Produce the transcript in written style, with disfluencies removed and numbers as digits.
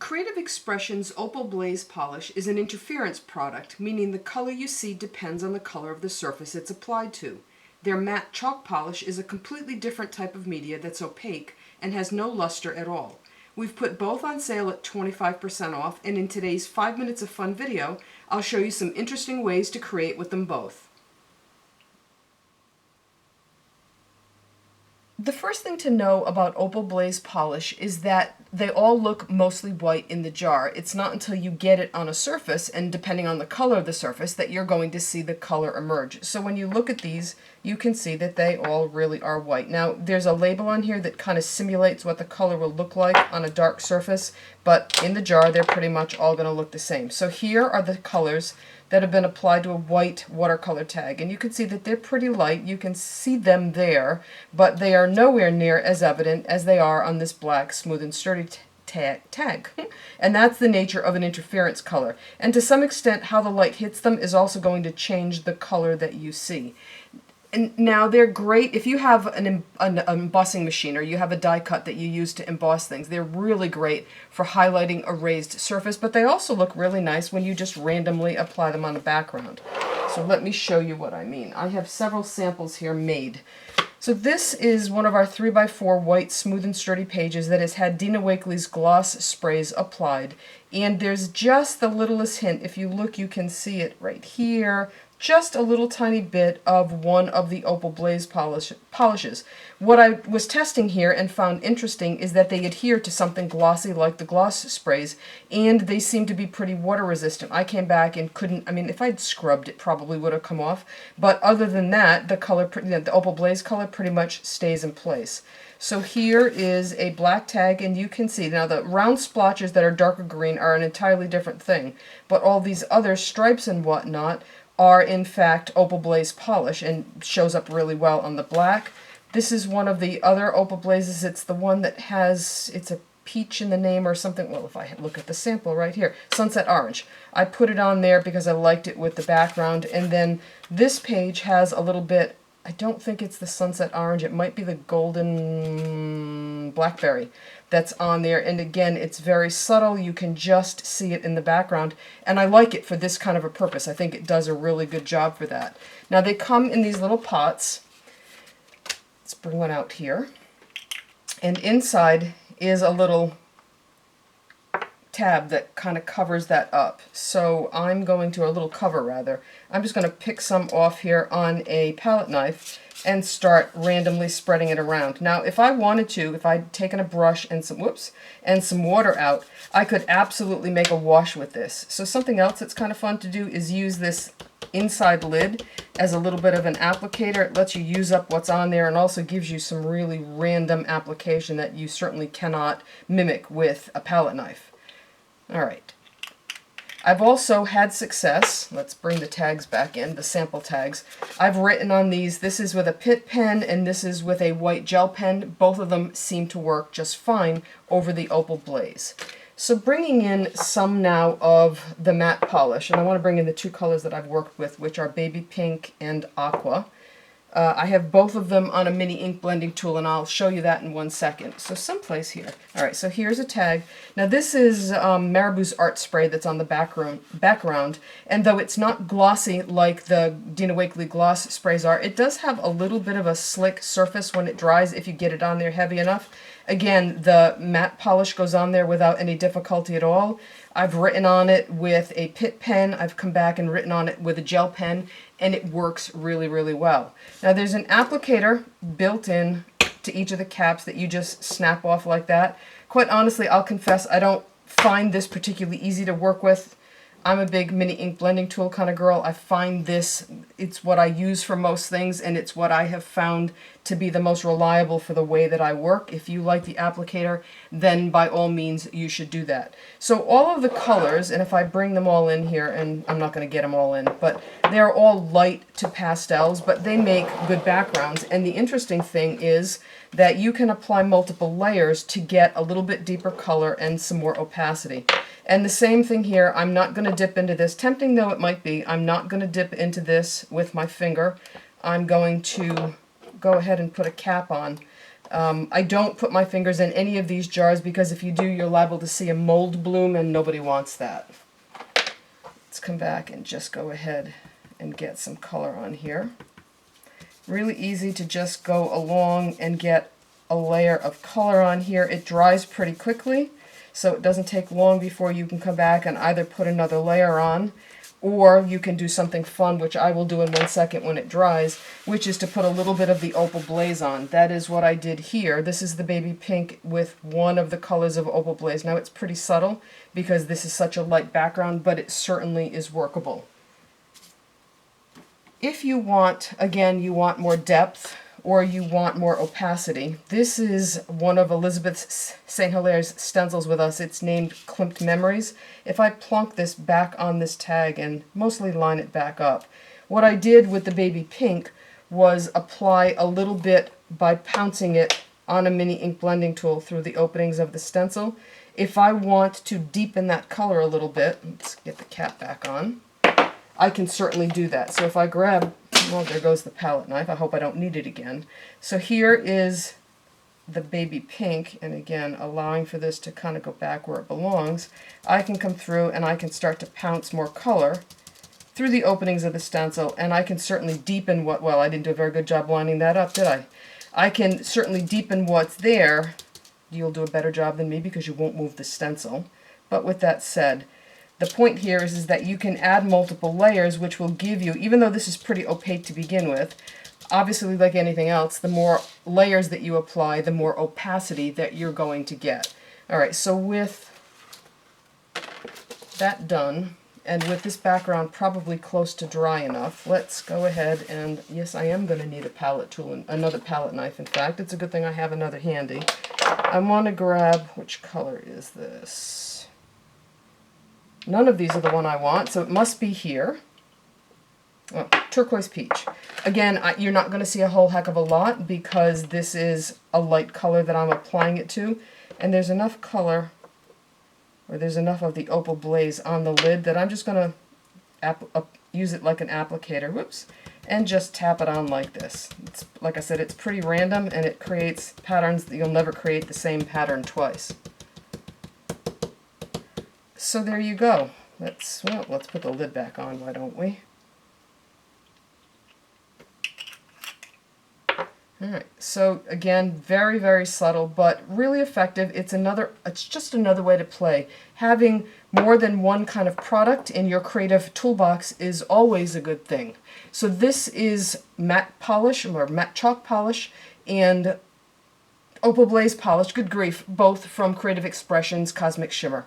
Creative Expressions Opal Blaze Polish is an interference product, meaning the color you see depends on the color of the surface it's applied to. Their matte chalk polish is a completely different type of media that's opaque and has no luster at all. We've put both on sale at 25% off, and in today's 5 minutes of fun video, I'll show you some interesting ways to create with them both. The first thing to know about Opal Blaze Polish is that they all look mostly white in the jar. It's not until you get it on a surface, and depending on the color of the surface, that you're going to see the color emerge. So when you look at these, you can see that they all really are white. Now, there's a label on here that kind of simulates what the color will look like on a dark surface, but in the jar, they're pretty much all going to look the same. So here are the colors that have been applied to a white watercolor tag, and you can see that they're pretty light. You can see them there, but they are nowhere near as evident as they are on this black smooth and sturdy tag. And that's the nature of an interference color, and to some extent how the light hits them is also going to change the color that you see. And now they're great if you have an embossing machine or you have a die cut that you use to emboss things. They're really great for highlighting a raised surface, but they also look really nice when you just randomly apply them on a background. So let me show you what I mean. I have several samples here made. So this is one of our 3x4 white smooth and sturdy pages that has had Dina Wakley's gloss sprays applied. And there's just the littlest hint. If you look, you can see it right here. Just a little tiny bit of one of the Opal Blaze polishes. What I was testing here and found interesting is that they adhere to something glossy like the gloss sprays, and they seem to be pretty water resistant. I came back and couldn't, I mean, if I'd scrubbed it probably would have come off, but other than that, the color, the Opal Blaze color pretty much stays in place. So here is a black tag, and you can see, now the round splotches that are darker green are an entirely different thing, but all these other stripes and whatnot are in fact Opal Blaze polish and shows up really well on the black. This is one of the other Opal Blazes. It's the one that has, it's a peach in the name or something. Well, if I look at the sample right here, Sunset Orange. I put it on there because I liked it with the background, and then this page has a little bit, I don't think it's the Sunset Orange, it might be the Golden Blackberry that's on there, and again, it's very subtle. You can just see it in the background, and I like it for this kind of a purpose. I think it does a really good job for that. Now they come in these little pots. Let's bring one out here, and inside is a little tab that kind of covers that up. So I'm going to, a little cover rather, I'm just going to pick some off here on a palette knife and start randomly spreading it around. Now if I wanted to, if I'd taken a brush and some, and some water out, I could absolutely make a wash with this. So something else that's kind of fun to do is use this inside lid as a little bit of an applicator. It lets you use up what's on there and also gives you some really random application that you certainly cannot mimic with a palette knife. Alright. I've also had success, let's bring the tags back in, the sample tags. I've written on these, this is with a Pitt pen and this is with a white gel pen. Both of them seem to work just fine over the Opal Blaze. So bringing in some now of the matte polish, and I want to bring in the two colors that I've worked with, which are Baby Pink and Aqua. I have both of them on a mini ink blending tool, and I'll show you that in 1 second. So someplace here. Alright, so here's a tag. Now this is Marabou's art spray that's on the background, and though it's not glossy like the Dina Wakley gloss sprays are, it does have a little bit of a slick surface when it dries if you get it on there heavy enough. Again, the matte polish goes on there without any difficulty at all. I've written on it with a Pitt pen, I've come back and written on it with a gel pen, and it works really, really well. Now there's an applicator built in to each of the caps that you just snap off like that. Quite honestly, I'll confess, I don't find this particularly easy to work with. I'm a big mini ink blending tool kind of girl. I find this, it's what I use for most things, and it's what I have found to be the most reliable for the way that I work. If you like the applicator, then by all means you should do that. So all of the colors, and if I bring them all in here, and I'm not going to get them all in, but they're all light to pastels, but they make good backgrounds. And the interesting thing is that you can apply multiple layers to get a little bit deeper color and some more opacity. And the same thing here, I'm not going to dip into this, tempting though it might be, I'm not going to dip into this with my finger. I'm going to go ahead and put a cap on. I don't put my fingers in any of these jars because if you do, you're liable to see a mold bloom and nobody wants that. Let's come back and just go ahead and get some color on here. Really easy to just go along and get a layer of color on here. It dries pretty quickly, so it doesn't take long before you can come back and either put another layer on, or you can do something fun, which I will do in 1 second when it dries, which is to put a little bit of the Opal Blaze on. That is what I did here. This is the baby pink with one of the colors of Opal Blaze. Now it's pretty subtle because this is such a light background, but it certainly is workable. If you want, again, you want more depth or you want more opacity, this is one of Elizabeth St. Hilaire's stencils with us. It's named Klimt Memories. If I plunk this back on this tag and mostly line it back up, what I did with the baby pink was apply a little bit by pouncing it on a mini ink blending tool through the openings of the stencil. If I want to deepen that color a little bit, let's get the cap back on, I can certainly do that. So if I grab, well, there goes the palette knife. I hope I don't need it again. So here is the baby pink, and again, allowing for this to kind of go back where it belongs, I can come through and I can start to pounce more color through the openings of the stencil, and I can certainly deepen what, well, I didn't do a very good job lining that up, did I? I can certainly deepen what's there. You'll do a better job than me because you won't move the stencil. But with that said, the point here is that you can add multiple layers, which will give you, even though this is pretty opaque to begin with, obviously like anything else, the more layers that you apply, the more opacity that you're going to get. Alright, so with that done, and with this background probably close to dry enough, let's go ahead and, yes, I am going to need a palette tool, and another palette knife in fact. It's a good thing I have another handy. I want to grab, which color is this? None of these are the one I want, so it must be here. Oh, turquoise peach. Again, you're not going to see a whole heck of a lot because this is a light color that I'm applying it to, and there's enough color, or there's enough of the Opal Blaze on the lid that I'm just going to use it like an applicator, whoops, and just tap it on like this. It's, like I said, it's pretty random, and it creates patterns that you'll never create the same pattern twice. So there you go. Let's put the lid back on, why don't we? Alright, so again, very, very subtle, but really effective. It's just another way to play. Having more than one kind of product in your creative toolbox is always a good thing. So this is matte polish, or matte chalk polish, and Opal Blaze polish, good grief, both from Creative Expressions Cosmic Shimmer.